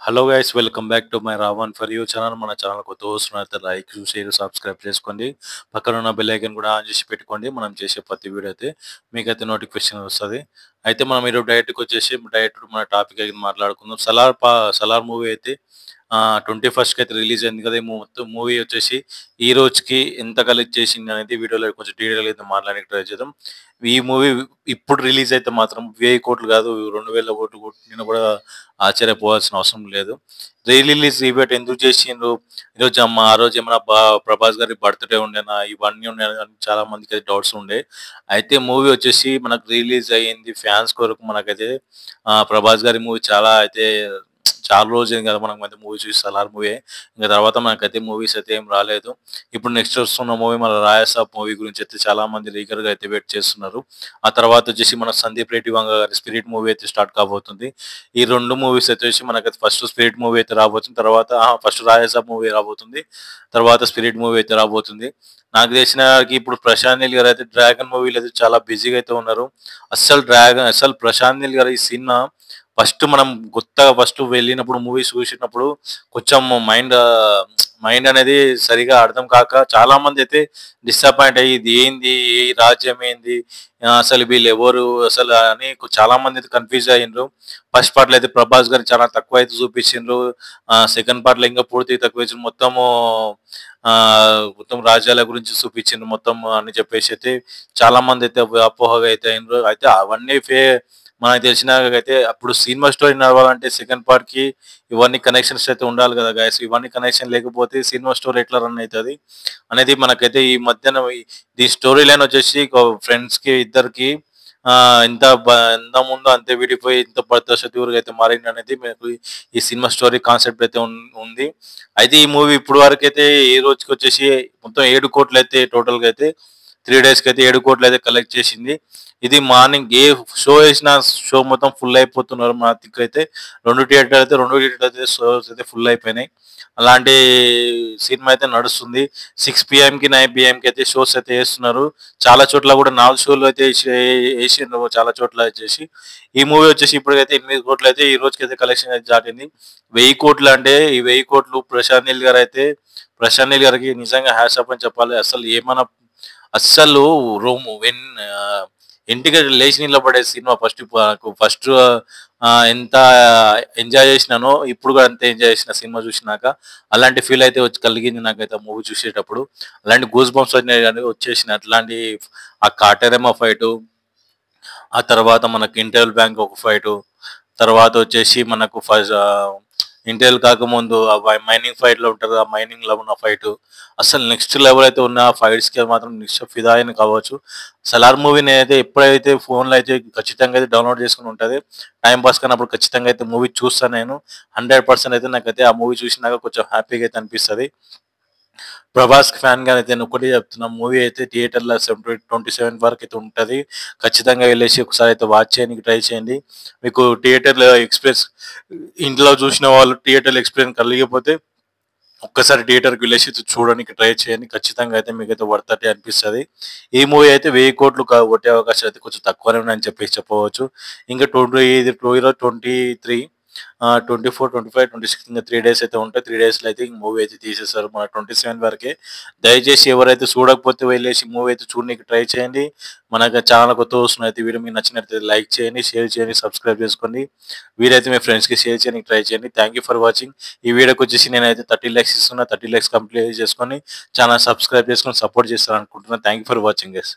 Hello guys, welcome back to my Raven for you channel. మన channel కొత్త వస్తున్నట్లయితే like share subscribe చేసుకోండి. పక్కన ఉన్న బెల్ ఐకన్ కూడా ఆన్ చేసి పెట్టుకోండి. మనం చేసే ప్రతి వీడియో అయితే మీకైతే నోటిఫికేషన్ వస్తుంది. అయితే మనం ఈరోజు డైరెక్ట్కి వచ్చేసి డైరెక్ట్ మన టాపిక్ అయితే మాట్లాడుకుందాం. సలార్ మూవీ అయితే 21st అయితే రిలీజ్ అయింది కదా. ఈ మొత్తం మూవీ వచ్చేసి ఈ రోజుకి ఎంత కలెక్ట్ చేసింది అనేది వీడియోలో కొంచెం డీటెయిల్ అయితే మాట్లాడడానికి ట్రై చేద్దాం. ఈ మూవీ ఇప్పుడు రిలీజ్ అయితే మాత్రం 1000 కోట్లు కాదు, 2000 కోట్లు కొట్టినా కూడా ఆశ్చర్యపోవాల్సిన అవసరం లేదు. రీ రిలీజ్ ఈవెంట్ ఎందుకు చేసిండ్రు, ఈరోజు ఆ రోజు ఏమైనా ప్రభాస్ గారి బర్త్డే ఉండేనా, ఇవన్నీ ఉండేనా అని చాలా మందికి అయితే డౌట్స్ ఉండే. అయితే మూవీ వచ్చేసి మనకు రిలీజ్ అయ్యింది ఫ్యాన్స్ కొరకు. మనకైతే ప్రభాస్ గారి మూవీ చాలా రోజులు కదా మనం అయితే మూవీ చూసి సలార్ మూవీ. ఇంకా తర్వాత మనకైతే మూవీస్ అయితే ఏం రాలేదు. ఇప్పుడు నెక్స్ట్ వస్తున్న మూవీ మన రాయసాబ్ మూవీ గురించి అయితే చాలా మంది రీగర్ గా అయితే వెయిట్ చేస్తున్నారు. ఆ తర్వాత వచ్చేసి మన సందీప్ రెడ్డి వంగ గారి స్పిరిట్ మూవీ అయితే స్టార్ట్ కాబోతుంది. ఈ రెండు మూవీస్ వచ్చేసి మనకైతే ఫస్ట్ స్పిరిట్ మూవీ అయితే రాబోతుంది, తర్వాత ఫస్ట్ రాయసాబ్ మూవీ రాబోతుంది, తర్వాత స్పిరిట్ మూవీ అయితే రాబోతుంది. నాకు తెలిసిన ఇప్పుడు ప్రశాంత్ నీల్ గారు అయితే డ్రాగన్ మూవీలో అయితే చాలా బిజీగా అయితే ఉన్నారు. అసలు ప్రశాంత్ నీల్ గారు ఈ సినిమా ఫస్ట్ వెళ్ళినప్పుడు మూవీస్ చూసినప్పుడు కొంచెం మైండ్ అనేది సరిగా అర్థం కాక చాలా మంది అయితే డిసప్పాయింట్ అయ్యి ఇది ఏంది, ఈ రాజ్యం ఏంది, అసలు వీళ్ళు ఎవరు అసలు అని చాలా మంది అయితే కన్ఫ్యూజ్ అయ్యిండ్రు. ఫస్ట్ పార్ట్ లో అయితే ప్రభాస్ గారు చాలా తక్కువ అయితే చూపించిండ్రు. సెకండ్ పార్ట్ లో ఇంకా పూర్తిగా తక్కువ ఇచ్చిండ్రు. ఆ మొత్తం రాజ్యాల గురించి చూపించిండ్రు మొత్తం అని చెప్పేసి అయితే చాలా మంది అయితే అపోహగా అయితే అయినరు. అయితే అవన్నీ మనకు తెలిసినాకైతే అప్పుడు సినిమా స్టోరీ నడవాలంటే సెకండ్ పార్ట్ కి ఇవన్నీ కనెక్షన్స్ అయితే ఉండాలి కదా గైస్. ఇవన్నీ కనెక్షన్ లేకపోతే సినిమా స్టోరీ ఎట్లా రన్ అవుతుంది అనేది మనకైతే ఈ మధ్యన ఈ స్టోరీ లైన్ వచ్చేసి ఫ్రెండ్స్ కి ఇద్దరికి ఎంత ముందు అంతే విడిపోయి ఇంత భద్రశక్తి ఊరికి అయితే మారింది అనేది మనకు ఈ సినిమా స్టోరీ కాన్సెప్ట్ అయితే ఉంది. అయితే ఈ మూవీ ఇప్పుడు వరకు అయితే ఈ రోజుకి వచ్చేసి మొత్తం 7 కోట్లు అయితే టోటల్ గా అయితే 3 days కి అయితే 7 కోట్లు అయితే కలెక్ట్ చేసింది. ఇది మార్నింగ్ ఏ షో వేసినా షో మొత్తం ఫుల్ అయిపోతున్నారు. మా దిక్కు అయితే 2 థియేటర్ అయితే షోస్ అయితే ఫుల్ అయిపోయినాయి. అలాంటి సినిమా అయితే నడుస్తుంది. 6 PM కి 9 PM కి అయితే షోస్ అయితే వేస్తున్నారు. చాలా చోట్ల కూడా 4 షోలు అయితే వేసిండ్రు చాలా చోట్ల వచ్చేసి. ఈ మూవీ వచ్చేసి ఇప్పటికైతే 8 కోట్లు అయితే ఈ రోజుకైతే కలెక్షన్ అయితే దాటింది. 1000 కోట్లు అంటే ఈ 1000 కోట్లు ప్రశాంత్ నీల్ గారికి నిజంగా హ్యాట్సాప్ అని చెప్పాలి. అస్సలు రూమ్ ఇంటికి లేచి నిలబడే సినిమా. ఫస్ట్ ఎంత ఎంజాయ్ చేసినానో ఇప్పుడు కూడా అంతే ఎంజాయ్ చేసిన సినిమా చూసినాక. అలాంటి ఫీల్ అయితే వచ్చి కలిగింది నాకైతే మూవీ చూసేటప్పుడు. అలాంటి గూస్ బంప్స్ వచ్చేసిన అట్లాంటి ఆ కాటేరమ్మ ఫైట్, ఆ తర్వాత మనకి ఇంటర్వెల్ బ్యాంక్ ఒక ఫైట్, తర్వాత వచ్చేసి మనకు ఇంటర్వెల్ కాకముందు ఆ మైనింగ్ ఫైట్ లో ఉంటారు, ఆ మైనింగ్ లో ఉన్న ఫైట్ అసలు నెక్స్ట్ లెవెల్ అయితే ఉన్న ఫైట్స్ కి మాత్రం నిశ్చ ఫిదా అని కావచ్చు. సలార్ మూవీని అయితే ఎప్పుడైతే ఫోన్ లో అయితే ఖచ్చితంగా అయితే డౌన్లోడ్ చేసుకుని ఉంటది. టైం పాస్ కానప్పుడు ఖచ్చితంగా అయితే మూవీ చూస్తాను నేను. 100% అయితే నాకైతే ఆ మూవీ చూసినాక కొంచెం హ్యాపీగా అయితే అనిపిస్తుంది. ప్రభాస్ ఫ్యాన్ గా అయితే నేను ఒకటి చెప్తున్నా, మూవీ అయితే థియేటర్లో 27 వరకు అయితే ఉంటుంది. ఖచ్చితంగా వెళ్ళేసి ఒకసారి అయితే వాచ్ చేయడానికి ట్రై చేయండి. మీకు థియేటర్లో ఎక్స్పీరియన్స్ ఇంట్లో చూసిన వాళ్ళు థియేటర్లో ఎక్స్పీరియన్స్ కలిగిపోతే ఒక్కసారి థియేటర్కి వెళ్ళేసి చూడడానికి ట్రై చేయండి. ఖచ్చితంగా అయితే మీకైతే వర్తటే అనిపిస్తుంది. ఈ మూవీ అయితే 1000 కోట్లు కొట్టే అవకాశం అయితే కొంచెం తక్కువనే ఉన్నాయని చెప్పవచ్చు. ఇంకా 23, 24, 25, 26 ఇంకా 3 days అయితే ఉంటాయి. 3 days లో అయితే ఈ మూవీ అయితే తీసేస్తారు మన 27 వరకే. దయచేసి ఎవరైతే చూడకపోతే వెళ్ళేసి మూవీ అయితే చూడడానికి ట్రై చేయండి. మనకు ఛానల్ కొత్త వస్తున్న అయితే వీడియో మీకు నచ్చినట్లయితే లైక్ చేయండి, షేర్ చేయండి, సబ్స్క్రైబ్ చేసుకోండి. వీలైతే మీ ఫ్రెండ్స్కి షేర్ చేయడానికి ట్రై చేయండి. Thank you for watching. ఈ వీడియోకి వచ్చేసి నేనైతే 30 lakhs ఇస్తున్నా. 30 lakhs కంప్లీట్ చేసుకొని ఛానల్ సబ్స్క్రైబ్ చేసుకొని సపోర్ట్ చేస్తాను అనుకుంటున్నాను. Thank you for watching guys.